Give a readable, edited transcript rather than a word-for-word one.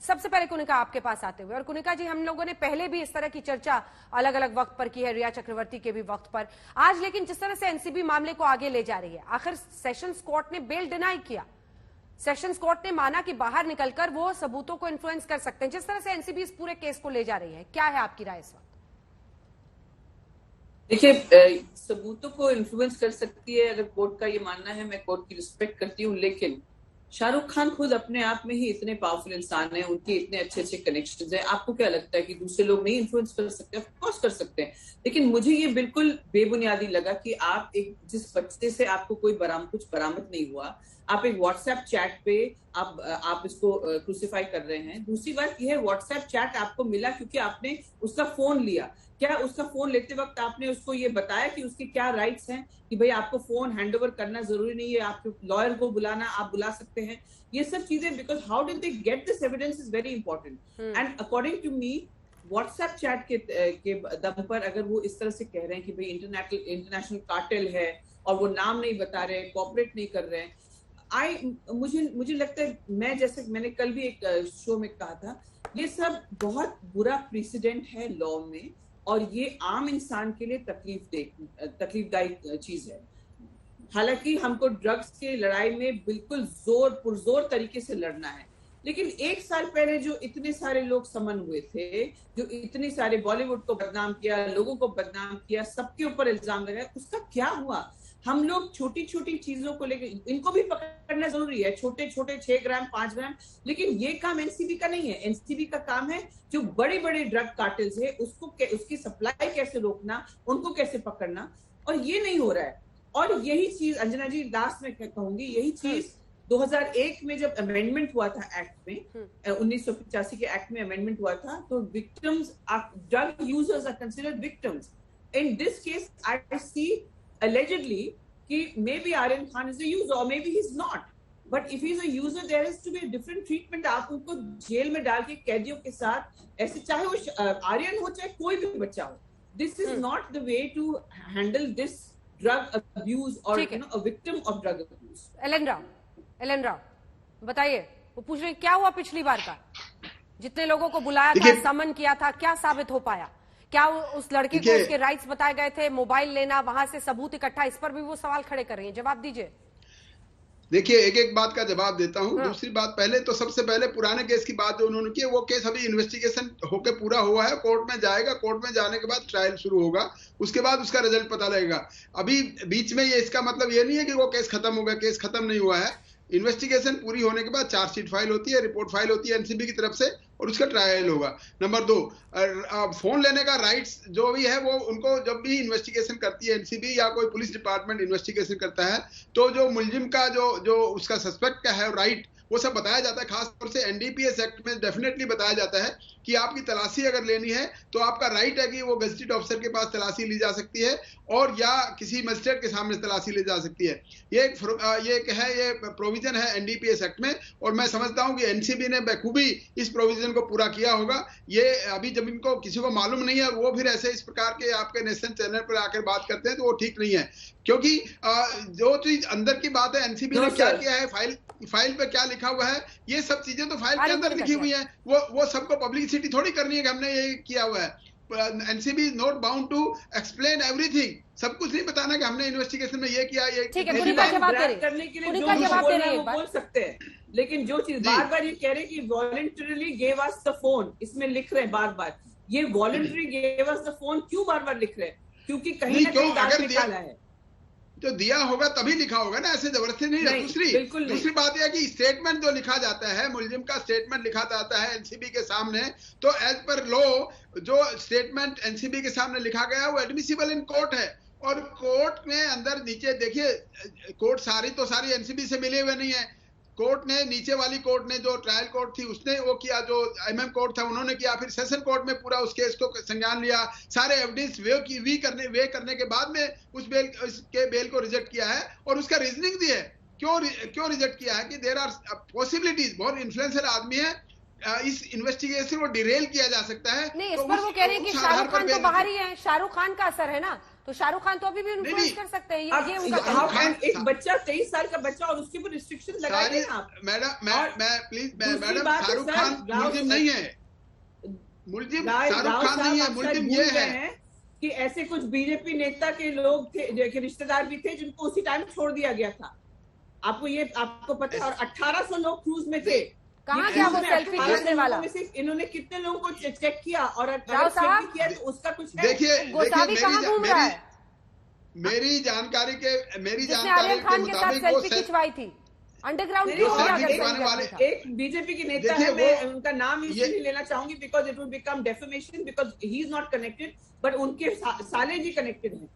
सबसे पहले कुनिका आपके पास आते हुए, और कुनिका जी हम लोगों ने पहले भी इस तरह की चर्चा अलग अलग वक्त पर की है, रिया चक्रवर्ती के भी वक्त पर, आज लेकिन जिस तरह से एनसीबी मामले को आगे ले जा रही है, आखिर सेशंस कोर्ट ने बेल डिनाई किया, सेशंस कोर्ट ने माना कि बाहर निकलकर वो सबूतों को इन्फ्लुएंस कर सकते हैं। जिस तरह से एनसीबी इस पूरे केस को ले जा रही है, क्या है आपकी राय इस वक्त? देखिए, सबूतों को इन्फ्लुएंस कर सकती है अगर कोर्ट का ये मानना है, मैं कोर्ट की रिस्पेक्ट करती हूँ, लेकिन शाहरुख खान खुद अपने आप में ही इतने पावरफुल इंसान हैं, उनके इतने अच्छे अच्छे कनेक्शंस हैं। आपको क्या लगता है कि दूसरे लोग नहीं इन्फ्लुएंस कर सकते? ऑफ कोर्स कर सकते हैं, लेकिन मुझे ये बिल्कुल बेबुनियादी लगा कि आप एक जिस बच्चे से आपको कोई कुछ बरामद नहीं हुआ, आप एक व्हाट्सएप चैट पे आप इसको क्रूसिफाई कर रहे हैं। दूसरी बात यह है, व्हाट्सएप चैट आपको मिला क्योंकि आपने उसका फोन लिया। क्या उसका फोन लेते वक्त आपने उसको ये बताया कि उसके क्या राइट्स हैं, कि भाई आपको फोन हैंडओवर करना जरूरी नहीं है, आपके लॉयर को बुलाना, आप बुला सकते हैं, ये सब चीजें, because how did they get this evidence is very important. And according to me, WhatsApp chat के दम पर अगर वो इस तरह से कह रहे हैं कि भाई इंटरनेशनल कार्टेल है और वो नाम नहीं बता रहे, कॉपरेट नहीं कर रहे हैं, मुझे लगता है, मैं जैसे मैंने कल भी एक शो में कहा था, ये सब बहुत बुरा प्रेसिडेंट है लॉ में, और ये आम इंसान के लिए तकलीफदायक चीज है। हालांकि हमको ड्रग्स के लड़ाई में बिल्कुल पुरजोर तरीके से लड़ना है, लेकिन एक साल पहले जो इतने सारे लोग समन हुए थे, जो इतने सारे बॉलीवुड को बदनाम किया, लोगों को बदनाम किया, सबके ऊपर इल्जाम लगाया, उसका क्या हुआ? हम लोग छोटी छोटी चीजों को लेकर, इनको भी पकड़ना जरूरी है, छोटे छोटे 6 ग्राम 5 ग्राम, लेकिन ये काम एनसीबी का नहीं है। एनसीबी का काम है जो बड़े बड़े ड्रग कार्टेल्स है उसकी सप्लाई कैसे रोकना, उनको कैसे पकड़ना, और ये नहीं हो रहा है। और यही चीज, अंजना जी लास्ट में कहूंगी, यही चीज 2001 में जब अमेंडमेंट हुआ था एक्ट में, 1985 के एक्ट में अमेंडमेंट हुआ था, तो victims, drug users are considered victims. In this case I see allegedly कि maybe Aryan Khan is a user or maybe he's not, but if he's a user there has to be a different treatment। आप उनको jail में डाल के कैदियों के साथ ऐसे, चाहे वो आर्यन हो चाहे कोई भी बच्चा हो, this is not the way to handle this drug abuse or a victim of drug abuse। एलन राव बताइए, वो पूछ रहे क्या हुआ पिछली बार का, जितने लोगों को बुलाया था, समन किया था, क्या साबित हो पाया? क्या उस लड़के को उसके राइट्स बताए गए थे, मोबाइल लेना, वहां से सबूत इकट्ठा, इस पर भी वो सवाल खड़े कर रही हैं, जवाब दीजिए। देखिए, एक एक बात का जवाब देता हूं। दूसरी बात, पहले तो सबसे पहले पुराने केस की बात जो उन्होंने की, वो केस अभी इन्वेस्टिगेशन होके पूरा हुआ है, कोर्ट में जाएगा, कोर्ट में जाने के बाद ट्रायल शुरू होगा, उसके बाद उसका रिजल्ट पता लगेगा। अभी बीच में ये, इसका मतलब ये नहीं है कि वो केस खत्म हो गया, केस खत्म नहीं हुआ है। इन्वेस्टिगेशन पूरी होने के बाद चार्जशीट फाइल होती है, रिपोर्ट फाइल होती है एनसीबी की तरफ से, और उसका ट्रायल होगा। नंबर 2, फोन लेने का राइट्स जो भी है, वो उनको जब भी इन्वेस्टिगेशन करती है एनसीबी या कोई पुलिस डिपार्टमेंट इन्वेस्टिगेशन करता है, तो जो मुलजिम का जो उसका सस्पेक्ट का है राइट, वो सब बताया जाता है। खासतौर से एनडीपीएस एक्ट में डेफिनेटली बताया जाता है कि आपकी तलाशी अगर लेनी है तो आपका राइट है कि वो गजेटेड ऑफिसर के पास तलाशी ली जा सकती है, और या किसी मजिस्ट्रेट के सामने तलाशी ली जा सकती है। ये प्रोविजन है एनडीपीएस एक्ट में, और मैं समझता हूं कि एनसीबी ने बखूबी इस प्रोविजन को पूरा किया होगा। ये अभी जब इनको किसी को मालूम नहीं है, वो फिर ऐसे इस प्रकार के आपके नेशनल चैनल पर आकर बात करते हैं, तो वो ठीक नहीं है, क्योंकि जो चीज अंदर की बात है, एनसीबी ने क्या किया है, फाइल पे क्या लिखा हुआ है, ये सब चीजें तो फाइल के अंदर लिखी हुई है, वो सबको पब्लिसिटी थोड़ी करनी है कि हमने ये किया हुआ है। NCB is not bound to explain everything, सब कुछ नहीं बताना कि हमने इन्वेस्टिगेशन में ये किया, ये करने के लिए जो वो बोल सकते हैं, लेकिन जो चीज बार बार ये कह रहे हैं कि voluntarily gave us the phone, इसमें लिख रहे हैं बार बार, ये voluntary gave us the phone क्यों बार बार लिख रहे हैं? क्योंकि कहीं ना कहीं दाग निकाला है, जो दिया होगा तभी लिखा होगा ना, ऐसे जबरदस्ती नहीं। दूसरी बात यह कि स्टेटमेंट जो लिखा जाता है, मुलजिम का स्टेटमेंट लिखा जाता है एनसीबी के सामने, तो एज पर लॉ जो स्टेटमेंट एनसीबी के सामने लिखा गया वो एडमिसिबल इन कोर्ट है, और कोर्ट में अंदर नीचे देखिए, कोर्ट सारी एनसीबी से मिले हुए नहीं है। कोर्ट ने, नीचे वाली कोर्ट ने, जो ट्रायल कोर्ट थी उसने वो किया, जो एमएम कोर्ट था उन्होंने किया, फिर सेशन कोर्ट में पूरा उस केस को संज्ञान लिया, सारे एविडेंस वे करने के बाद में उसके बेल को रिजेक्ट किया है, और उसका रीजनिंग दी है क्यों रिजेक्ट किया है कि देयर आर पॉसिबिलिटीज, बहुत इन्फ्लुएंशियल आदमी है, इस इन्वेस्टिगेशन को डिरेल किया जा सकता है। नहीं, इस पर वो कह रहे हैं कि शाहरुख खान तो बाहर ही है, शाहरुख खान का असर है ना, तो शाहरुख खान तो अभी भी इन्फ्लुएंस नहीं। कर सकते हैं, अब ये उनका how खान- can एक बच्चा 23 साल का बच्चा और उसके ऊपर रिस्ट्रिक्शन लगाइए सारी आप। मैडम और मैं प्लीज दूसरी मैडम बात है, शाहरुख सर, खान राव मुलजिम नहीं है, मुलजिम राव शाहरुख खान साहब नहीं है, अक्सर मुलजिम भूल ये गए है। हैं कि ऐसे कुछ बीजेपी नेता के लोग थे, जो रिश्तेदार भी थे, जिनको उसी टाइम छोड़ दिया गया था। आपको पता है। और 1800 लोग क्रूज में थे। कहाँ ये गया क्रूज वो में सेल्फी 1800 खींचने वाला? लोगों में से इन्होंने कितने लोगों को चेक किया, और अगर राव चेक साहब, भी किया तो उसका कुछ है? देखिए गोसावी कहाँ घूम रहा है? मेरी जानकारी जिसने के आर्यन खान के साथ मुताबिक वो सेल्फी खिंचवाई थी अंडरग्राउंड नहीं, क्यों हो सेल्फी गया खिंचवाने वाले एक बीजेपी के नेता देखिए है, मैं वो- उनका नाम इसलिए ये- नहीं लेना चाहूंगी because it will become defamation, because he is not connected, but उनके साले जी कनेक्टेड हैं।